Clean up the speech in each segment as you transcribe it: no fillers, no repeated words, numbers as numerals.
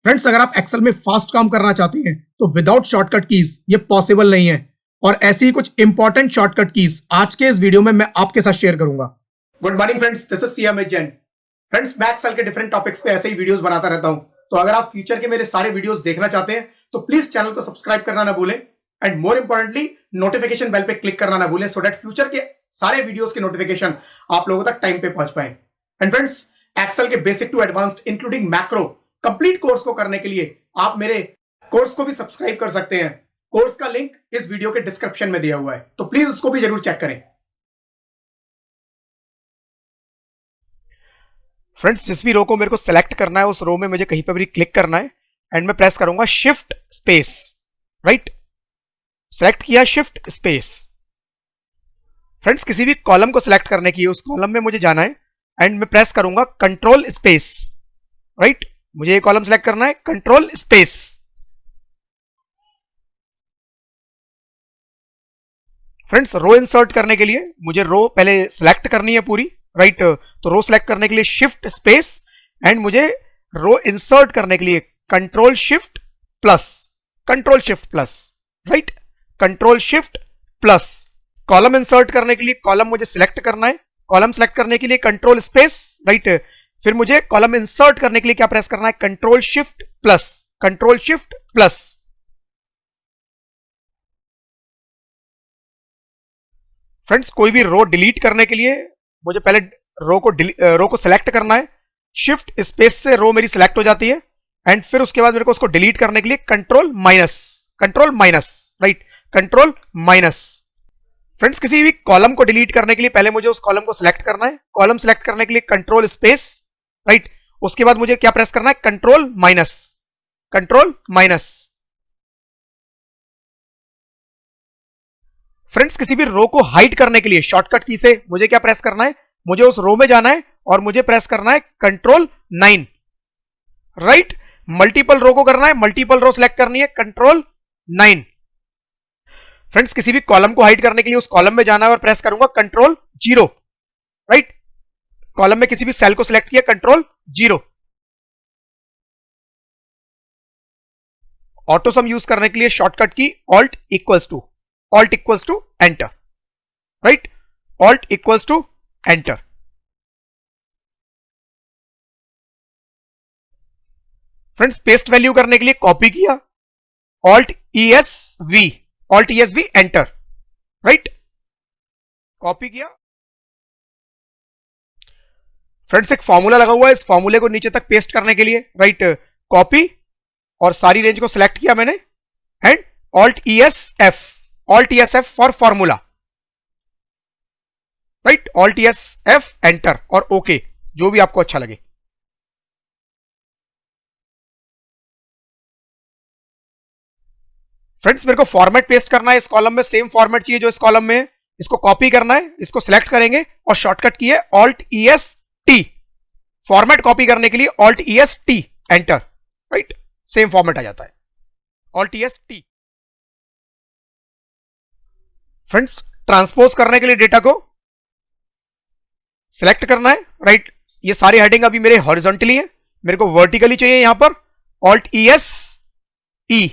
Friends, अगर आप Excel में फास्ट काम करना चाहते हैं तो विदाउट शॉर्टकट कीज ये पॉसिबल नहीं है। और ऐसी ही कुछ इंपॉर्टेंट शॉर्टकट कीज आज के इस वीडियो में मैं आपके साथ शेयर करूंगा। Good morning friends, this is C Amit Jain. Friends, मैं एक्सेल के डिफरेंट टॉपिक्स पे ऐसे ही वीडियोस बनाता रहता हूं, तो अगर आप फ्यूचर के मेरे सारे वीडियोस देखना चाहते हैं तो प्लीज चैनल को सब्सक्राइब करना ना भूलें and more importantly notification bell पे क्लिक करना ना भूलें, सो दैट फ्यूचर के सारे वीडियोस के नोटिफिकेशन आप लोगों तक टाइम पे पहुंच पाए। एंड फ्रेंड्स, एक्सेल के basic to advanced including macro complete course को करने के लिए आप मेरे कोर्स को भी सब्सक्राइब कर सकते हैं। कोर्स का लिंक इस वीडियो के डिस्क्रिप्शन में दिया हुआ है, तो प्लीज उसको भी जरूर चेक करें। फ्रेंड्स, जिस भी रो को मेरे को सेलेक्ट करना है उस रो में मुझे कहीं पर भी क्लिक करना है एंड मैं प्रेस करूंगा शिफ्ट स्पेस, राइट। सेलेक्ट किया, शिफ्ट स्पेस। फ्रेंड्स, किसी भी कॉलम को सिलेक्ट करने की उस कॉलम में मुझे जाना है एंड मैं प्रेस करूंगा कंट्रोल स्पेस, राइट। मुझे ये कॉलम सिलेक्ट करना है, कंट्रोल स्पेस। फ्रेंड्स, रो इंसर्ट करने के लिए मुझे रो पहले सिलेक्ट करनी है पूरी, राइट। तो रो सिलेक्ट करने के लिए शिफ्ट स्पेस एंड मुझे रो इंसर्ट करने के लिए control shift plus, control shift plus, right, control shift plus. Column insert करने के लिए कॉलम मुझे सिलेक्ट करना है, कॉलम सिलेक्ट करने के लिए कंट्रोल स्पेस, राइट। फिर मुझे कॉलम इंसर्ट करने के लिए क्या प्रेस करना है, control shift plus, control shift plus. Friends, कोई भी रो डिलीट करने के लिए मुझे पहले रो को सिलेक्ट करना है, शिफ्ट स्पेस से रो मेरी सिलेक्ट हो जाती है एंड फिर उसके बाद मेरे को उसको डिलीट करने के लिए control minus, control minus, right, control minus. Friends, किसी भी कॉलम को डिलीट करने के लिए पहले मुझे उस कॉलम को सिलेक्ट करना है, कॉलम सिलेक्ट करने के लिए कंट्रोल स्पेस, राइट। उसके बाद मुझे क्या प्रेस करना है, control minus, control minus. Friends, किसी भी रो को हाइड करने के लिए शॉर्टकट की से मुझे क्या प्रेस करना है, मुझे उस रो में जाना है और मुझे प्रेस करना है कंट्रोल 9, राइट। मल्टीपल रो को करना है, मल्टीपल रो सिलेक्ट करनी है, कंट्रोल 9। फ्रेंड्स, किसी भी कॉलम को हाइड करने के लिए उस कॉलम में जाना है और प्रेस करूंगा कंट्रोल 0, राइट। कॉलम में किसी भी सेल को सिलेक्ट किया, कंट्रोल 0। ऑटो सम यूज करने के लिए शॉर्टकट की Alt equals to, Alt equals to enter, right, Alt equals to enter. Friends, paste value करने के लिए कॉपी किया, Alt ESV, Alt ESV enter, right, copy किया। फ्रेंड्स, एक फॉर्मूला लगा हुआ है, इस फॉर्मूले को नीचे तक पेस्ट करने के लिए, राइट, कॉपी और सारी रेंज को सिलेक्ट किया मैंने and alt ESF, alt ESF for formula, right, alt ESF enter और ओके, जो भी आपको अच्छा लगे। फ्रेंड्स, मेरे को फॉर्मेट पेस्ट करना है, इस कॉलम में सेम फॉर्मेट चाहिए जो इस कॉलम में है, इसको कॉपी करना है, इसको सिलेक्ट करेंगे और शॉर्टकट की है ऑल्ट EST। फॉर्मेट कॉपी करने के लिए alt EST enter, right, same format आ जाता है, ऑल्ट EST। फ्रेंड्स, ट्रांसपोज करने के लिए डेटा को सिलेक्ट करना है, राइट। ये सारी हेडिंग अभी मेरे हॉरिजॉन्टली है, मेरे को वर्टिकली चाहिए, यहां पर alt ESE,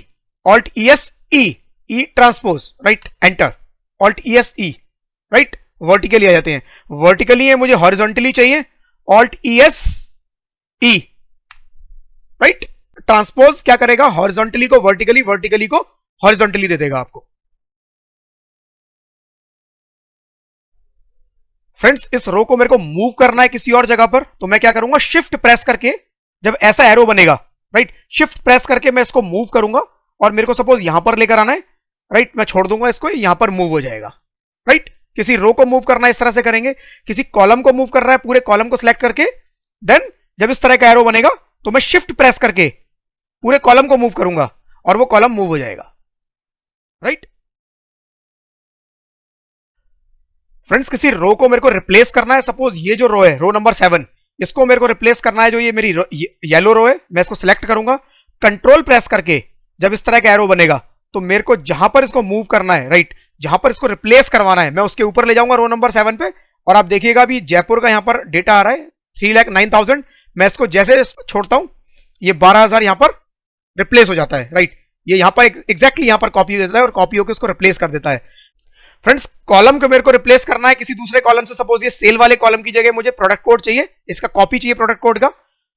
alt ESE, E transpose, right, enter, alt ESE, right. Vertically आ जाते हैं, वर्टिकली है, मुझे हॉरिजॉन्टली चाहिए, ऑल्ट ESE, राइट। ट्रांसपोज क्या करेगा, हॉरिजॉन्टली को वर्टिकली, वर्टिकली को हॉरिजॉन्टली दे देगा आपको। फ्रेंड्स, इस रो को मेरे को मूव करना है किसी और जगह पर, तो मैं क्या करूंगा, शिफ्ट प्रेस करके, जब ऐसा एरो बनेगा, राइट, शिफ्ट प्रेस करके मैं इसको मूव करूंगा और मेरे को सपोज यहां पर लेकर आना है, राइट, मैं छोड़ दूंगा इसको, यहां पर मूव हो जाएगा, राइट। किसी रो को मूव करना है इस तरह से करेंगे, किसी कॉलम को मूव कर रहा है, पूरे कॉलम को सिलेक्ट करके, देन जब इस तरह का एरो बनेगा तो मैं शिफ्ट प्रेस करके पूरे कॉलम को मूव करूंगा और वो कॉलम मूव हो जाएगा, राइट। फ्रेंड्स, किसी रो को मेरे को रिप्लेस करना है, सपोज ये जो रो है, रो नंबर 7, इसको मेरे को रिप्लेस करना है, जो ये मेरी येलो रो है, मैं इसको सिलेक्ट करूंगा, कंट्रोल प्रेस करके जब इस तरह का एरो बनेगा तो मेरे को जहां पर इसको मूव करना है, राइट, जहां पर इसको रिप्लेस करवाना है, मैं उसके ऊपर ले जाऊंगा रो नंबर 7 पे और आप देखिएगा अभी जयपुर का यहां पर डेटा आ रहा है 3,09,000। मैं इसको जैसे छोड़ता हूं ये 12,000 यहां पर रिप्लेस हो जाता है, राइट। ये यहां पर एग्जैक्टली यहां पर कॉपी हो जाता है और कॉपी होकर उसको रिप्लेस कर देता है। फ्रेंड्स, कॉलम को मेरे को रिप्लेस करना है किसी दूसरे कॉलम से। सपोज ये सेल वाले कॉलम की जगह मुझे प्रोडक्ट कोड चाहिए, इसका कॉपी चाहिए प्रोडक्ट कोड का,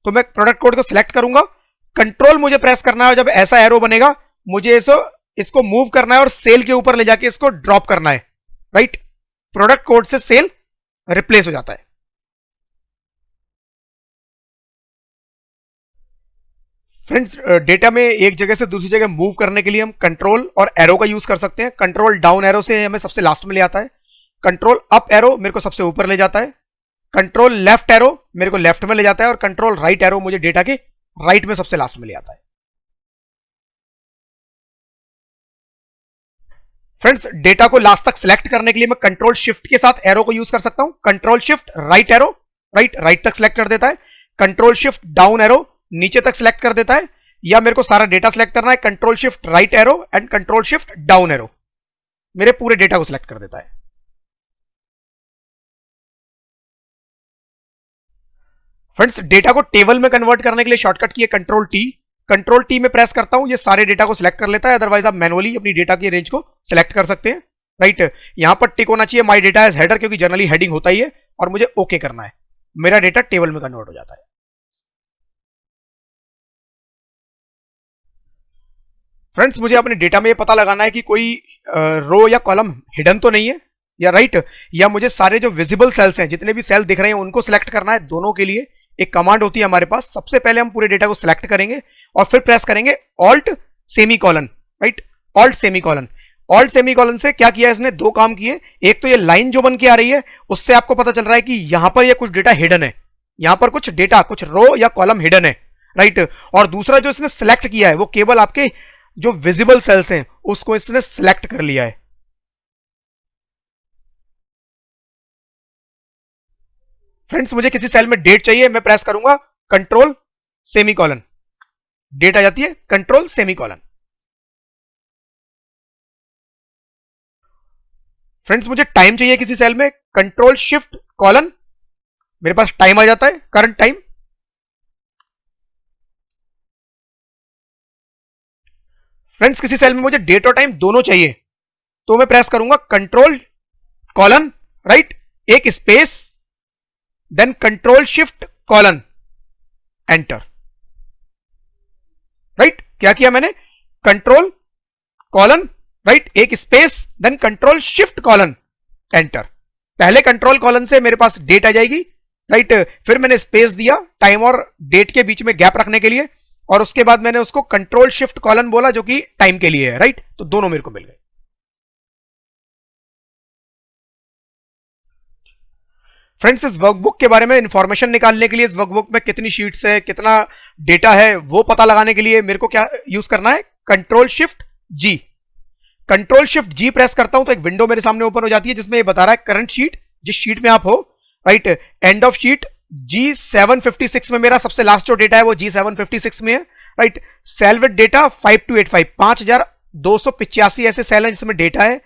तो मैं प्रोडक्ट कोड को सिलेक्ट करूंगा, कंट्रोल मुझे प्रेस करना है, जब ऐसा एरो बनेगा मुझे इसको मूव करना है और सेल के ऊपर ले जाके इसको ड्रॉप करना है, राइट। प्रोडक्ट कोड से सेल रिप्लेस हो जाता है। फ्रेंड्स, डेटा में एक जगह से दूसरी जगह मूव करने के लिए हम कंट्रोल और एरो का यूज कर सकते हैं। कंट्रोल डाउन एरो से हमें सबसे लास्ट में ले आता है, कंट्रोल अप एरो मेरे को सबसे ऊपर ले जाता है, कंट्रोल लेफ्ट एरो मेरे को लेफ्ट में ले जाता है और कंट्रोल राइट एरो मुझे डेटा के राइट में सबसे लास्ट में ले आता है। फ्रेंड्स, डेटा को लास्ट तक सिलेक्ट करने के लिए मैं कंट्रोल शिफ्ट के साथ एरो को यूज कर सकता हूं। Control shift right arrow, right तक सिलेक्ट कर देता है, कंट्रोल शिफ्ट डाउन एरो नीचे तक सिलेक्ट कर देता है, या मेरे को सारा डेटा सिलेक्ट करना है, control shift right arrow and control shift down arrow मेरे पूरे डेटा को सिलेक्ट कर देता है। फ्रेंड्स, डेटा को टेबल में कन्वर्ट करने के लिए शॉर्टकट की है कंट्रोल टी। कंट्रोल टी में प्रेस करता हूं, ये सारे डेटा को सिलेक्ट कर लेता है, अदरवाइज आप मैनुअली अपनी डेटा की रेंज को सिलेक्ट कर सकते हैं, राइट। यहां पर टिक होना चाहिए माई डेटा एज हेडर, क्योंकि जनरली हेडिंग होता ही है, और मुझे ओके करना है, मेरा डेटा टेबल में कन्वर्ट हो जाता है। फ्रेंड्स, मुझे अपने डेटा में ये पता लगाना है कि कोई रो या कॉलम हिडन तो नहीं है, या राइट, या मुझे सारे जो विजिबल सेल्स हैं, जितने भी सेल दिख रहे हैं उनको सिलेक्ट करना है। दोनों के लिए एक कमांड होती है हमारे पास। सबसे पहले हम पूरे डेटा को सिलेक्ट करेंगे और फिर प्रेस करेंगे alt semicolon, right, alt semicolon. Alt semicolon से क्या किया इसने, दो काम किए। एक तो ये लाइन जो बन के आ रही है उससे आपको पता चल रहा है कि यहां पर ये कुछ डेटा हिडन है, यहां पर कुछ डेटा, कुछ रो या कॉलम हिडन है, राइट। और दूसरा जो इसने सिलेक्ट किया है वो केवल आपके जो विजिबल सेल्स हैं उसको इसने सिलेक्ट कर लिया है। फ्रेंड्स, मुझे किसी सेल में डेट चाहिए, मैं प्रेस करूंगा कंट्रोल सेमीकोलन, डेट आ जाती है कंट्रोल सेमीकोलन। फ्रेंड्स, मुझे टाइम चाहिए किसी सेल में, कंट्रोल शिफ्ट कॉलन, मेरे पास टाइम आ जाता है, करंट टाइम। फ्रेंड्स, किसी सेल में मुझे डेट और टाइम दोनों चाहिए, तो मैं प्रेस करूंगा कंट्रोल कॉलन, राइट, एक space, then control shift colon, enter, right. क्या किया मैंने, कंट्रोल कॉलन, राइट, एक space, then control shift colon, enter. पहले कंट्रोल कॉलन से मेरे पास डेट आ जाएगी, राइट, फिर मैंने स्पेस दिया टाइम और डेट के बीच में गैप रखने के लिए, और उसके बाद मैंने उसको कंट्रोल शिफ्ट कॉलन बोला जो कि टाइम के लिए है, राइट। तो दोनों मेरे को मिल गए। फ्रेंड्स, इस वर्कबुक के बारे में इंफॉर्मेशन निकालने के लिए, इस वर्कबुक में कितनी शीट्स है, कितना डेटा है, वो पता लगाने के लिए मेरे को क्या यूज करना है, कंट्रोल शिफ्ट जी। कंट्रोल शिफ्ट जी प्रेस करता हूं तो एक विंडो मेरे सामने ओपन हो जाती है जिसमें ये बता रहा है करंट शीट, जिस शीट में आप हो, right. End of sheet G756 में मेरा सबसे लास्ट जो डेटा है वो G756 में है, राइट। सेल विद डेटा 5285, 5285 ऐसे सेल हैं जिसमें डेटा है।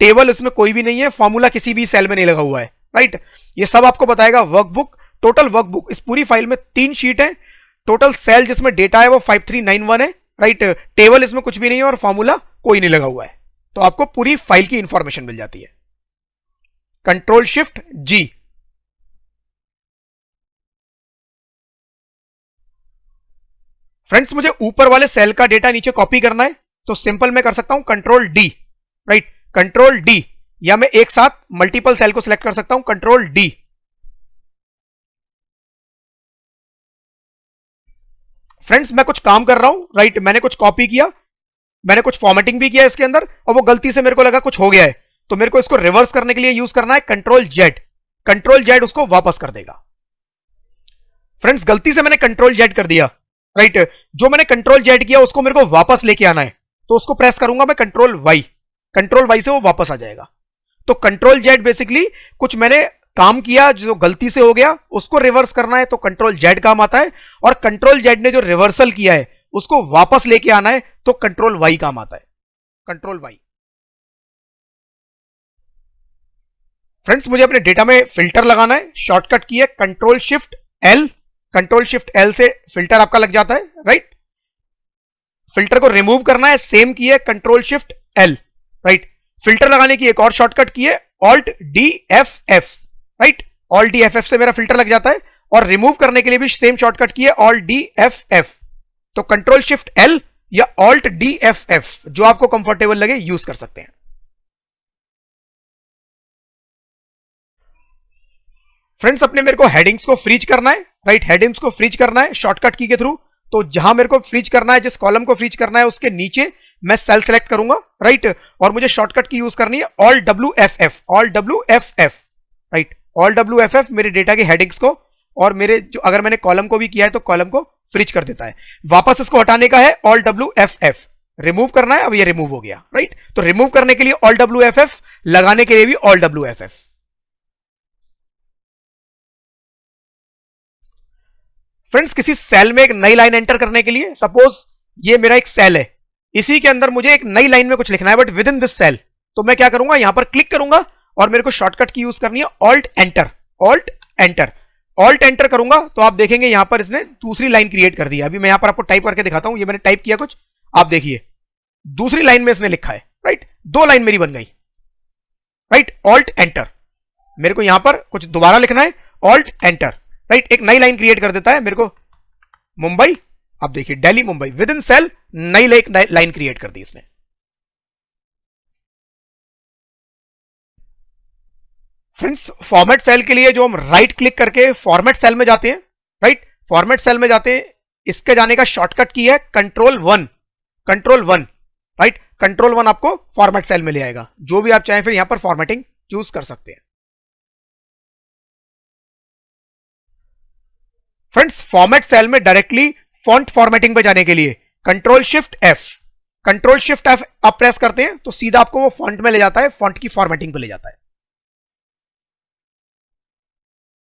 टेबल इसमें कोई भी नहीं है, फॉर्मूला किसी भी सेल में नहीं लगा हुआ है, राइट। ये सब आपको बताएगा वर्कबुक। टोटल वर्कबुक इस पूरी फाइल में 3 शीट है, टोटल सेल जिसमें डेटा है वो 5391 है, राइट। टेबल इसमें कुछ भी नहीं है और फॉर्मूला कोई नहीं लगा हुआ है, तो आपको पूरी फाइल की इंफॉर्मेशन मिल जाती है। कंट्रोल शिफ्ट जी। फ्रेंड्स, मुझे ऊपर वाले सेल का डेटा नीचे कॉपी करना है, तो सिंपल मैं कर सकता हूं control D, right, control D, या मैं एक साथ मल्टीपल सेल को सिलेक्ट कर सकता हूं, कंट्रोल डी। फ्रेंड्स, मैं कुछ काम कर रहा हूं, राइट, मैंने कुछ कॉपी किया, मैंने कुछ फॉर्मेटिंग भी किया इसके अंदर, और वो गलती से मेरे को लगा कुछ हो गया है, तो मेरे को इसको रिवर्स करने के लिए यूज करना है कंट्रोल जेड। कंट्रोल जेड उसको वापस कर देगा। फ्रेंड्स, गलती से मैंने कंट्रोल जेड कर दिया, राइट। जो मैंने कंट्रोल जेड किया उसको मेरे को वापस लेके आना है, तो उसको प्रेस करूंगा मैं कंट्रोल वाई, कंट्रोल वाई से वो वापस आ जाएगा। तो कंट्रोल जेड बेसिकली कुछ मैंने काम किया जो गलती से हो गया उसको रिवर्स करना है, तो कंट्रोल जेड काम आता है, और कंट्रोल जेड ने जो रिवर्सल किया है उसको वापस लेके आना है तो कंट्रोल वाई काम आता है, कंट्रोल वाई। फ्रेंड्स, मुझे अपने डेटा में फिल्टर लगाना है, शॉर्टकट की है control shift L, control shift L से फिल्टर आपका लग जाता है, राइट। फिल्टर को रिमूव करना है, सेम की है control shift L, right. Filter लगाने की एक और शॉर्टकट की है alt D F F, right. Alt D F F से मेरा फिल्टर लग जाता है, और रिमूव करने के लिए भी सेम शॉर्टकट की है ऑल्ट डी एफ एफ। तो कंट्रोल शिफ्ट एल या ऑल्ट डी एफ एफ, जो आपको कंफर्टेबल लगे यूज कर सकते हैं। फ्रेंड्स, अपने मेरे को हेडिंग्स को फ्रीज करना है, राइट। हेडिंग्स को फ्रीज करना है शॉर्टकट की के थ्रू। तो जहां मेरे को फ्रीज करना है, जिस कॉलम को फ्रीज करना है, उसके नीचे मैं सेल सेलेक्ट करूंगा, राइट। और मुझे शॉर्टकट की यूज करनी है all W F F, all W F F, right. All W F F मेरे डेटा के हेडिंग्स को और मेरे जो अगर मैंने कॉलम को भी किया है तो कॉलम को फ्रीज कर देता है। वापस इसको हटाने का है all W F F, remove करना है। अब ये रिमूव हो गया, राइट। तो रिमूव करने के लिए ऑल डब्ल्यू एफ एफ, लगाने के लिए भी all W F F. Friends, किसी सेल में एक नई लाइन एंटर करने के लिए, सपोज ये मेरा एक सेल है, इसी के अंदर मुझे एक नई लाइन में कुछ लिखना है, but within this cell, तो मैं क्या करूंगा, यहां पर क्लिक करूंगा और मेरे को शॉर्टकट की यूज करनी है alt enter, alt enter. Alt enter करूंगा तो आप देखेंगे यहां पर इसने दूसरी लाइन क्रिएट कर दी है। अभी मैं यहां पर आपको टाइप करके दिखाता हूं। ये मैंने टाइप किया कुछ, आप देखिए दूसरी लाइन में इसने लिखा है, राइट। दो लाइन मेरी बन गई, राइट। ऑल्ट एंटर, मेरे को यहां पर कुछ दोबारा लिखना है, ऑल्ट एंटर, राइट। एक नई लाइन क्रिएट कर देता है मेरे को, मुंबई, आप देखिए Delhi Mumbai, within cell नई लाइन क्रिएट कर दी इसने। फ्रेंड्स, फॉर्मेट सेल के लिए जो हम राइट क्लिक करके फॉर्मेट सेल में जाते हैं, राइट, फॉर्मेट सेल में जाते हैं, इसके जाने का शॉर्टकट की है control one, control one, right. Control one आपको फॉर्मेट सेल में ले आएगा। जो भी आप चाहें फिर यहां पर फॉर्मेटिंग चूज कर सकते हैं। फ्रेंड्स, फॉर्मेट सेल में डायरेक्टली फॉन्ट फॉर्मेटिंग पे जाने के लिए control shift F, control shift F आप प्रेस करते हैं तो सीधा आपको वो फॉन्ट में ले जाता है, फॉन्ट की फॉर्मेटिंग पे ले जाता है।